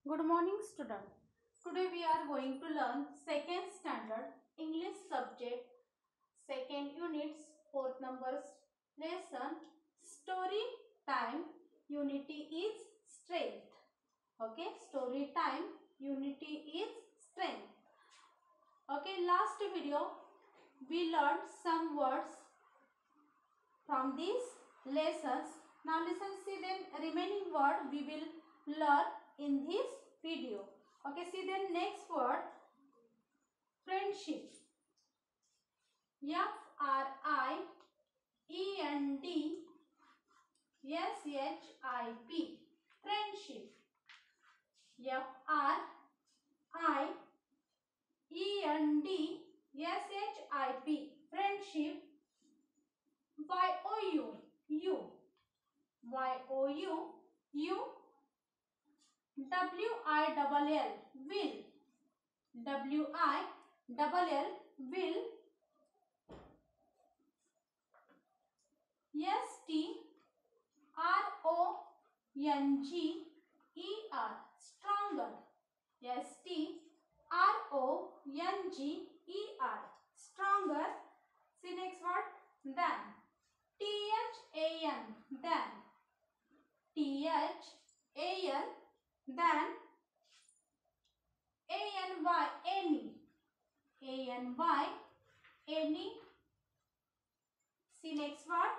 Good morning, student. Today we are going to learn second standard English subject, second units, fourth numbers lesson, story time. Unity is strength. Okay, story time. Unity is strength. Okay, last video we learned some words from these lessons. Now listen, see the remaining word we will learn in this video. Okay, see the next word, friendship. Friendship. Friendship. Friendship. Friendship. Y-O-U. You. Y-O-U. You. W-I-L-L. Will. W-I-L-L. Will. S-T-R-O-N-G-E-R. Stronger. S-T-R-O-N-G-E-R. Stronger. See next word. Than. T-H-A-N. Than. T-H-A-N. Than. A-N-Y. Any. A-N-Y. Any. See next word.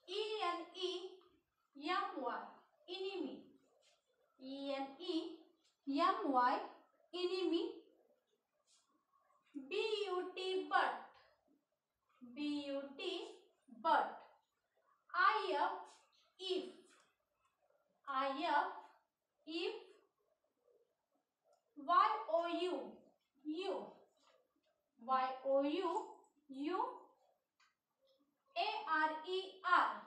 E-N-E-M-Y. Enemy. E-N-E-M-Y. Enemy. B-U-T. But. B-U-T. But. I-F. If. I-F. If. Y-O-U. You. Y-O-U. You. A-R-E-R.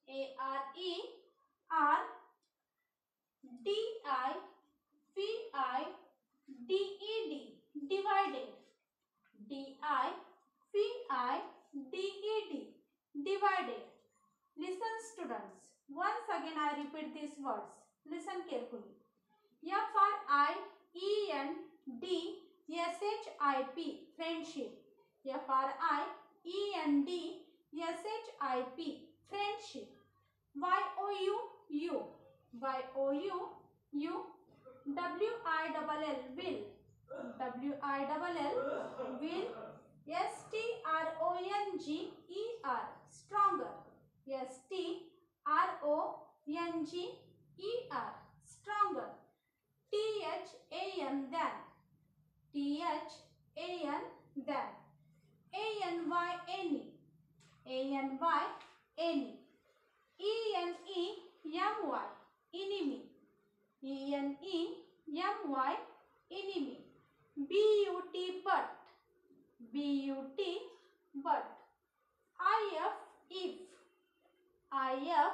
A-R-E-R. D-I-V-I-D-E-D. Divided. D-I-V-I-D-E-D. Divided. Listen, students. Once again I repeat these words. Listen carefully. F-R-I-E-N-D-S-H-I-P. Friendship. F-R-I-E-N-D-S-H-I-P. Friendship. Y-O-U. You. Y-O-U. You. W-I-L-L. Will. W-I-L-L. Will. S-T-R-O-N-G-E-R. Stronger. S-T-R-O-N-G-E-R. Stronger. T-H-A-N. Than. T-H-A-N. Than. A-N-Y. Any. A-N-Y. Any. E-N-E-M-Y. Enemy. E-N-E-M-Y. Enemy. B-U-T. But. B-U-T. But. I-F. If. I-F.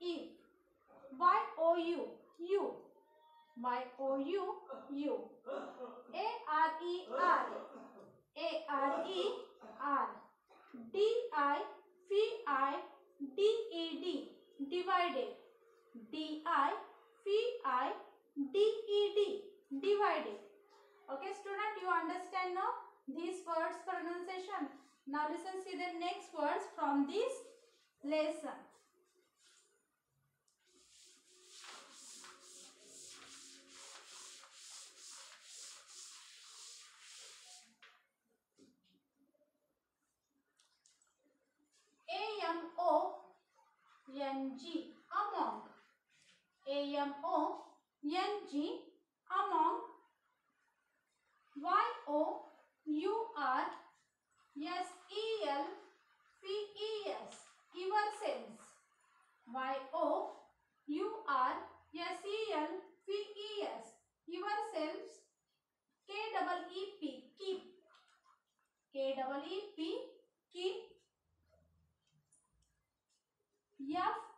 If. Y-O-U. You. Y-O-U. You. A-R-E-R. A-R-E-R. D-I-V-I-D-E-D. Divided. D-I-V-I-D-E-D. Divided. Okay, student, you understand now these words pronunciation. Now listen, see the next words from this lesson. A-M-O-N-G. Among. A-M-O-N-G. Among. Y-O-U-R-S-E-L-V-E-S. Yourselves. Y-O-U-R-S-E-L-V-E-S. Yourselves. K-E-E-P. Keep. K-E-E-P. Keep.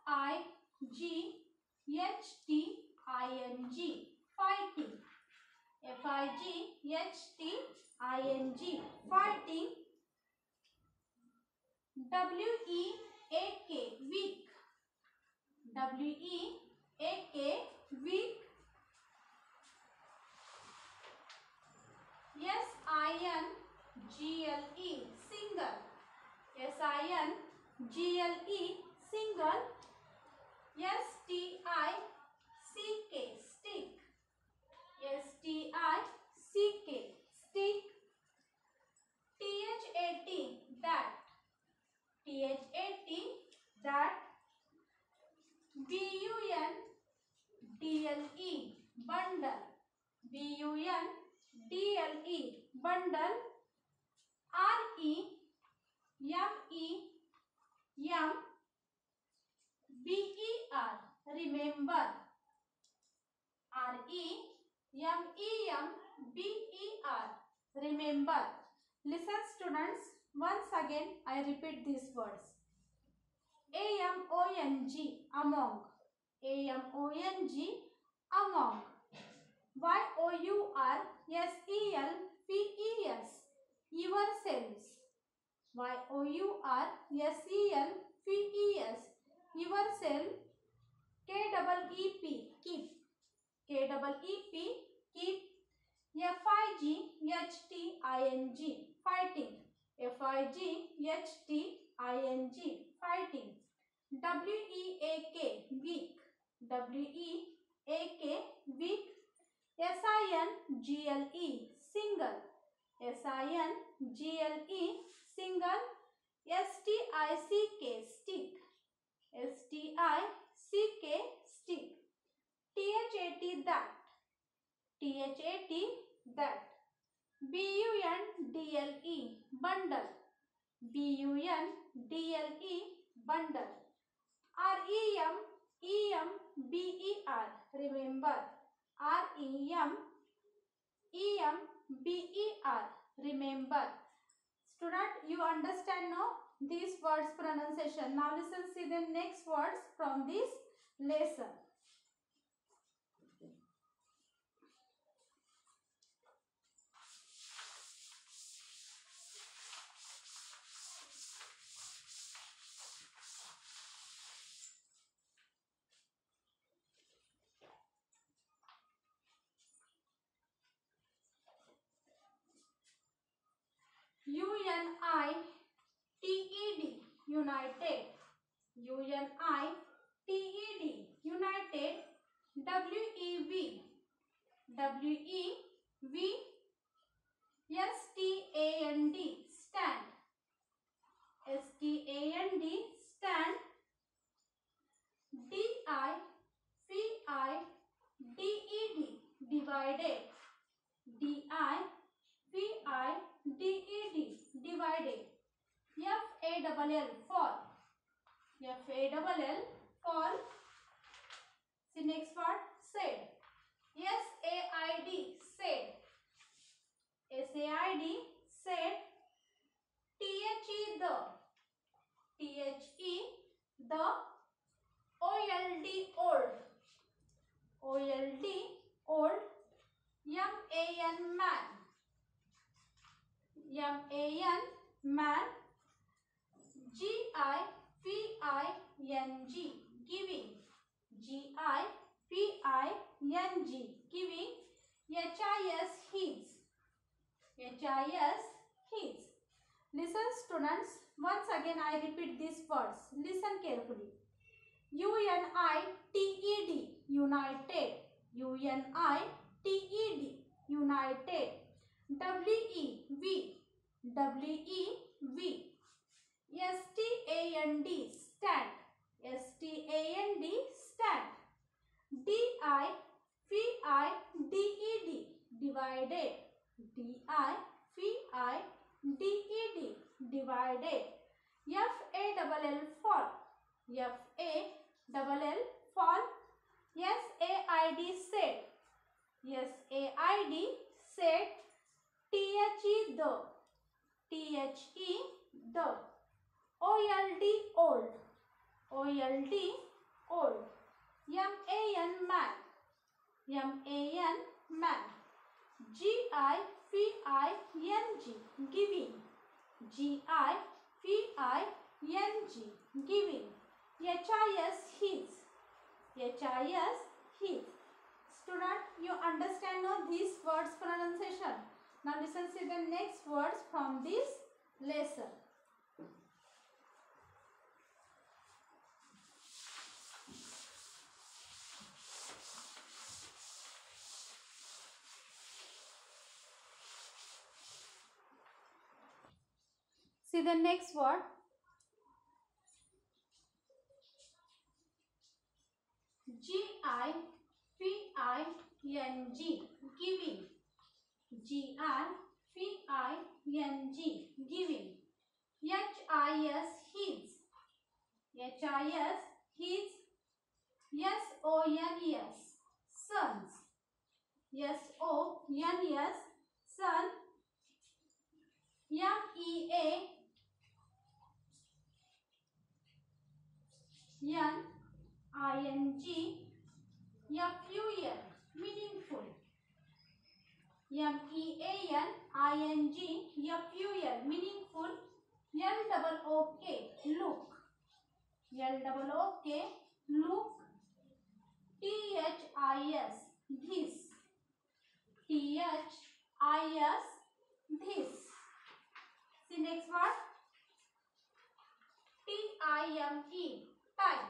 F-I-G-H-T-I-N-G. Fighting. F-I-G-H-T-I-N-G. Fighting. W-E-A-K. Weak. W-E-A-K, weak. S-I-N-G-L-E, single. S-I-N-G-L-E, single. S-T-I-C-K, stick. S-T-I-C-K, stick. T-H-A-T, that. T-H-A-T, that. B-U-N-D-L-E, bundle. B-U-N-D-L-E, bundle. R-E-M-E-M-B-E-R, remember. R-E-M-E-M-B-E-R, remember. Listen students, once again I repeat these words. A-M-O-N-G, among. A-M-O-N-G, among. Y-O-U-R-S-E-L-P-E-S, yourselves. Y-O-U-R-S-E-L-P-E-S, yourself. K-E-E-P, keep. K-E-E-P, keep. F-I-G-H-T-I-N-G, fighting. F-I-G-H-T-I-N-G, fighting. W-E-A-K, weak. W-E-A-K, weak. S-I-N-G-L-E, single. S-I-N-G-L-E, single. S-T-I-C-K, stick. S-T-I-C-K, stick. T-H-A-T, that. T-H-A-T, that. B-U-N-D-L-E, bundle. B-U-N-D-L-E, bundle. R-E-M-E-M-B-E-R, remember. R-E-M-E-M-B-E-R, remember. Student, you understand now these words pronunciation. Now listen, see the next words from this lesson. U-N-I-T-E-D, united. U-N-I-T-E-D, united. W-E-V, W-E-V, S-T-A-N-D, stand. S-T-A-N-D, stand. D-I-V-I-D-E-D, divided. D-I-V-I-D-E-D, divided. F-A-L-L, fall. F-A-L-L, fall. See next word, said. S-A-I-D, said. S-A-I-D, said. T-H-E, the. T-H-E, the. O-L-D, old. O-L-D, old. M-A-N, man. M-A-N, man. G-I-V-I-N-G, giving. G-I-V-I-N-G, giving. H-I-S, his. H-I-S, his. Listen students, once again I repeat these words. Listen carefully. U-N-I-T-E-D, united. U-N-I-T-E-D, united. W-E-V, W-E-V. S-T-A-N-D, stand. S-T-A-N-D, stand. D-I-V-I-D-E-D, divided. D-I-V-I-D-E-D, divided. F-A-L-L, fall. F-A-L-L, fall. S-A-I-D, said. S-A-I-D, said. T-H-E, the. T-H-E, the. O-L-D, old. O-L-D, old. M-A-N, man. M-A-N, man. G-I-V-I-N-G, giving. G-I-V-I-N-G, giving. H-I-S, his. H-I-S, his. Student, you understand now these words pronunciation. Now listen to the next words from this lesson. See the next word. G-I-V-I-N-G, giving. G-I-V-I-N-G, giving. H-I-S, his. H-I-S, his. S-O-N-S, sons. S-O-N-S, son. M-E-A-N-I-N-G, F-U-L, meaningful. M-E-A-N-I-N-G, F-U-L, meaningful. L-O-O-K, look. L-O-O-K, look. T-H-I-S, this. T-H-I-S, this. See next word. T-I-M-E, time.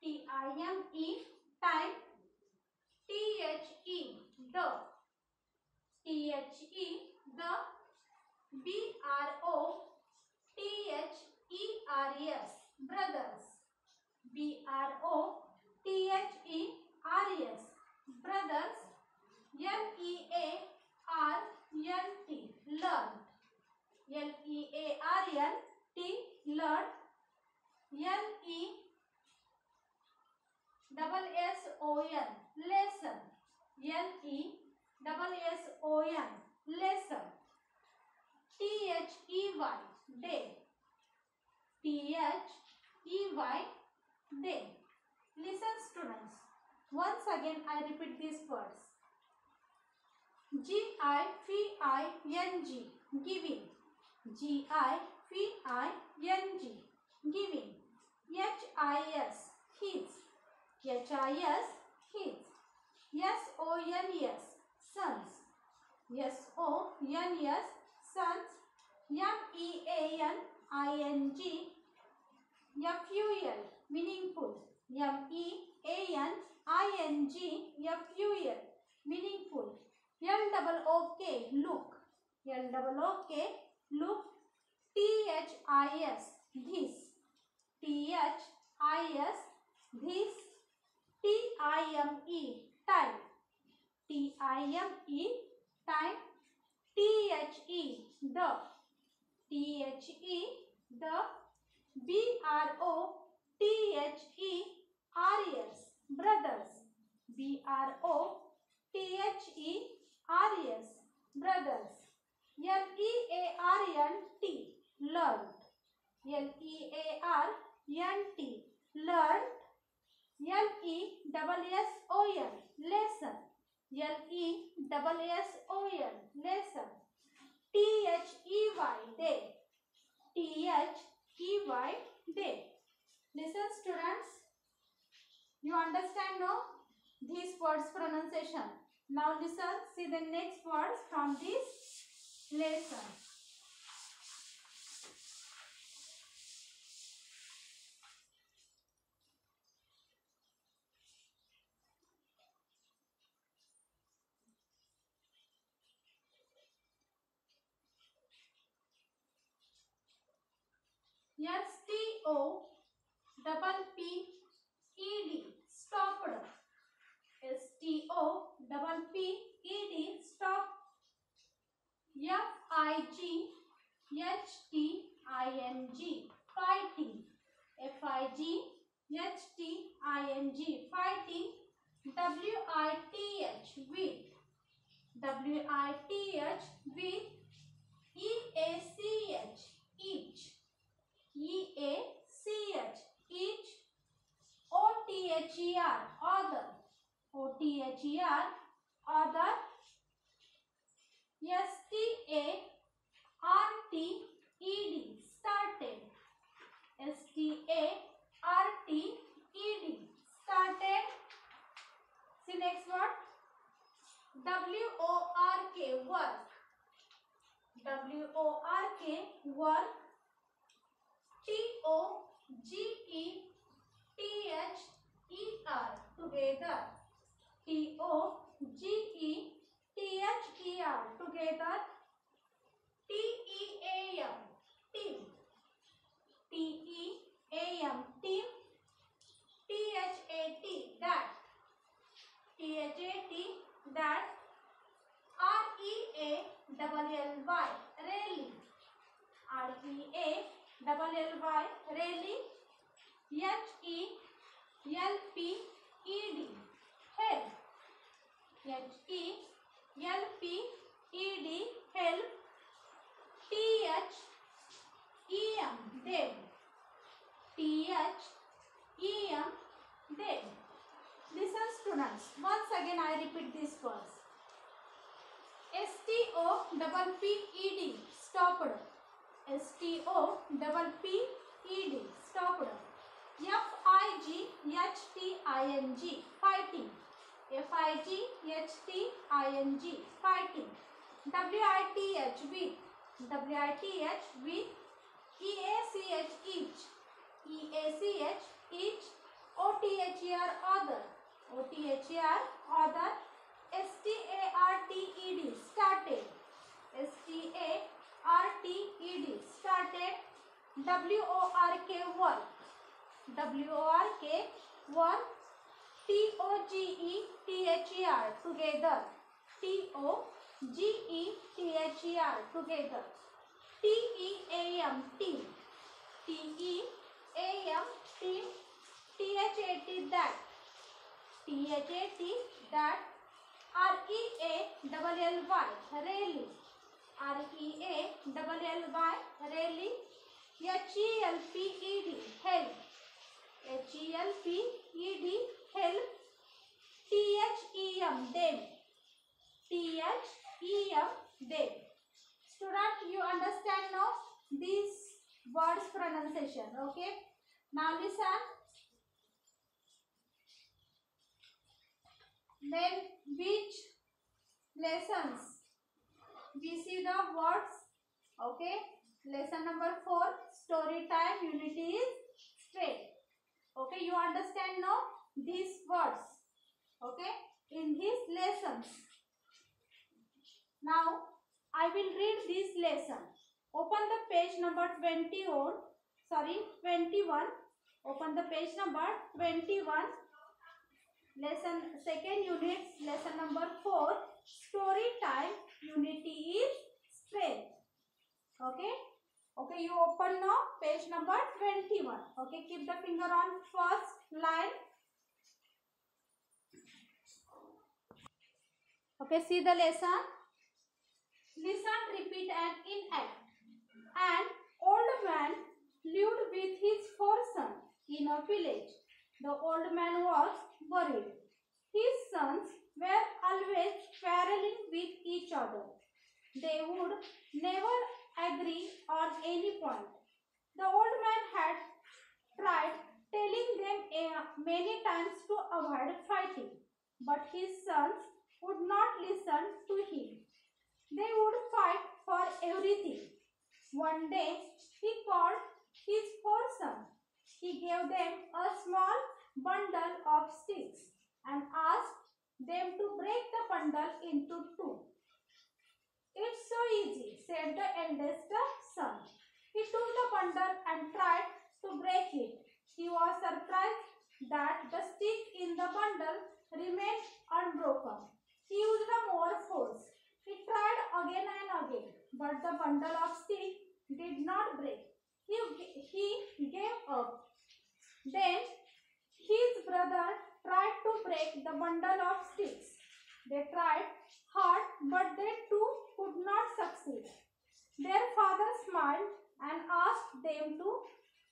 T-I-M-E, time. T-H-E, the. T-H-E, the. B-R-O-T-H-E-R-S, brothers. B-R-O-T-H-E-R-S, brothers. L-E-A-R-N-T, learn. L-E-A-R-N-T, learn. L-E-S-S-O-N, lesson. L-E-S-S-O-N, lesson. T-H-E-Y, day. T-H-E-Y, day. Listen students. Once again I repeat these words. G-I-V-I-N-G, giving. G-I-V-I-N-G, giving. H-I-S, his. H-I-S, his. S-O-N-S, sons. S-O-N-S, sons. M-E-A-N-I-N-G, F-U-L, meaningful. M-E-A-N-I-N-G, F-U-L, meaningful. L-O-O-K, look. L-O-O-K, look. T-H-I-S, this. T-H-I-S, this. T-I-M-E, time. T-I-M-E, time. T-H-E, the. T-H-E, the. B-R-O-T-H-E-R-S, brothers. B-R-O-T-H-E-R-S, brothers. L-E-A-R-N-T, learned. L-E-A-R-N-T, learned. L-E-S-S-O-N, lesson. L-E-S-S-O-N, lesson. T-H-E-Y, day. T-H-E-Y, day. Listen students. You understand now these words pronunciation. Now listen, see the next words from this lesson. S-T-O-P-P-E-D, stopped. S-T-O-P-P-E-D, stop. F-I-G-H-T-I-N-G, fighting. F-I-G-H-T-I-N-G, fighting. W-I-T-H, with. W-I-T-H, with. E-A-C-H, each. E-A-C-H, each. O-T-H-E-R, other. O-T-H-E-R, other. S-T-A-R-T-E-D, started. S-T-A-R-T-E-D, started. work. W-O-R-K, work. T-O-G-E-T-H-E-R, together. T-O-G-E-T-H-E-R, together. T-E-A-M, team. T-E-A-M, team. T-H-A-T, that. T-H-A-T, that. R-E-A-L-L-Y, rally. R-E-A-L-L-Y, rally. H-E-L-P-E-D, help. H-E-L-P-E-D, help. T-H-E-M, them. T-H-E-M, them. Listen students, once again I repeat this words. S-T-O-P-P-E-D, stopped. S-T-O-P-P-E-D, stopped. F-I-G-H-T-I-N-G, fighting. F-I-G-H-T-I-N-G, fighting. W-I-T-H, with. W-I-T-H, with. E-A-C-H, each. E-A-C-H, each. O-T-H-E-R, other. O-T-H-E-R, other. S-T-A-R-T-E-D, started. S-T-A-R-T-E-D, started. W-O-R-K, work. W-O-R-K, work. T-O-G-E-T-H-E-R, together. T-O-G-E-T-H-E-R, together. T-E-A-M, team. T-E-A-M, team. T-H-A-T, that. T-H-A-T, that. R-E-A-L-L-Y, rally. R-E-A-L-L-Y, rally. H-E-L-P-E-D, help. H-E-L-P-E-D, help. T-H-E-M, them. T-H-E-M, them. Student, you understand now these words pronunciation, okay? Now listen. Then which lessons? We see the words, okay? Lesson number 4, story time, unity is straight. Okay, you understand now these words, okay, in these lessons. Now I will read this lesson. Open the page number 21. Open the page number 21. Lesson second unit, lesson number 4, story time, unity is strength. Okay. Okay, you open now page number 21. Okay, keep the finger on first line. Okay, see the lesson. Listen, repeat and enact. An old man lived with his 4 sons in a village. The old man was worried. His sons were always quarreling with each other. They would never agree on any point. The old man had tried telling them many times to avoid fighting, but his sons would not listen to him. They would fight for everything. One day, he called his 4 sons. He gave them a small bundle of sticks and asked them to break the bundle into 2. "It's so easy," said the eldest son. He took the bundle and tried to break it. He was surprised that the stick in the bundle remained unbroken. He used more force. He tried again and again, but the bundle of sticks did not break. He gave up. Then his brother tried to break the bundle of sticks. They tried hard, but they too could not succeed. Their father smiled and asked them to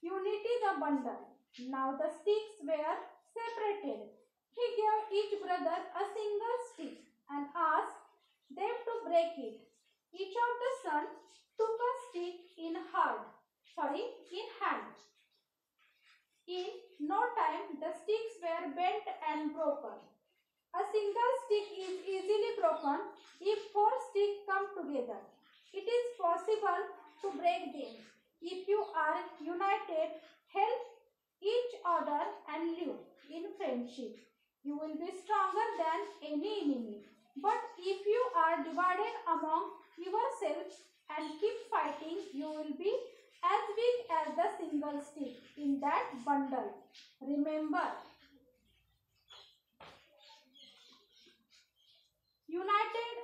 unite the bundle. Now the sticks were separated. He gave each brother a single stick and asked them to break it. Each of the sons took a stick in hand. In no time, the sticks were bent and broken. A single stick is easily broken if four sticks come together. It is possible to break them. If you are united, help each other and live in friendship. You will be stronger than any enemy. But if you are divided among yourselves and keep fighting, you will be as weak as the single stick in that bundle. Remember, united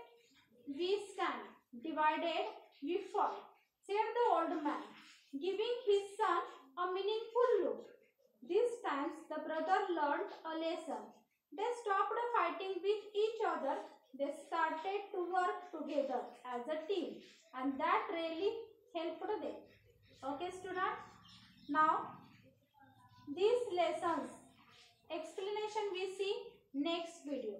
we stand, divided we fall, said the old man, giving his son a meaningful look. These times the brother learned a lesson. They stopped fighting with each other. They started to work together as a team, and that really helped them. Okay, students. Now these lessons explanation we see next video.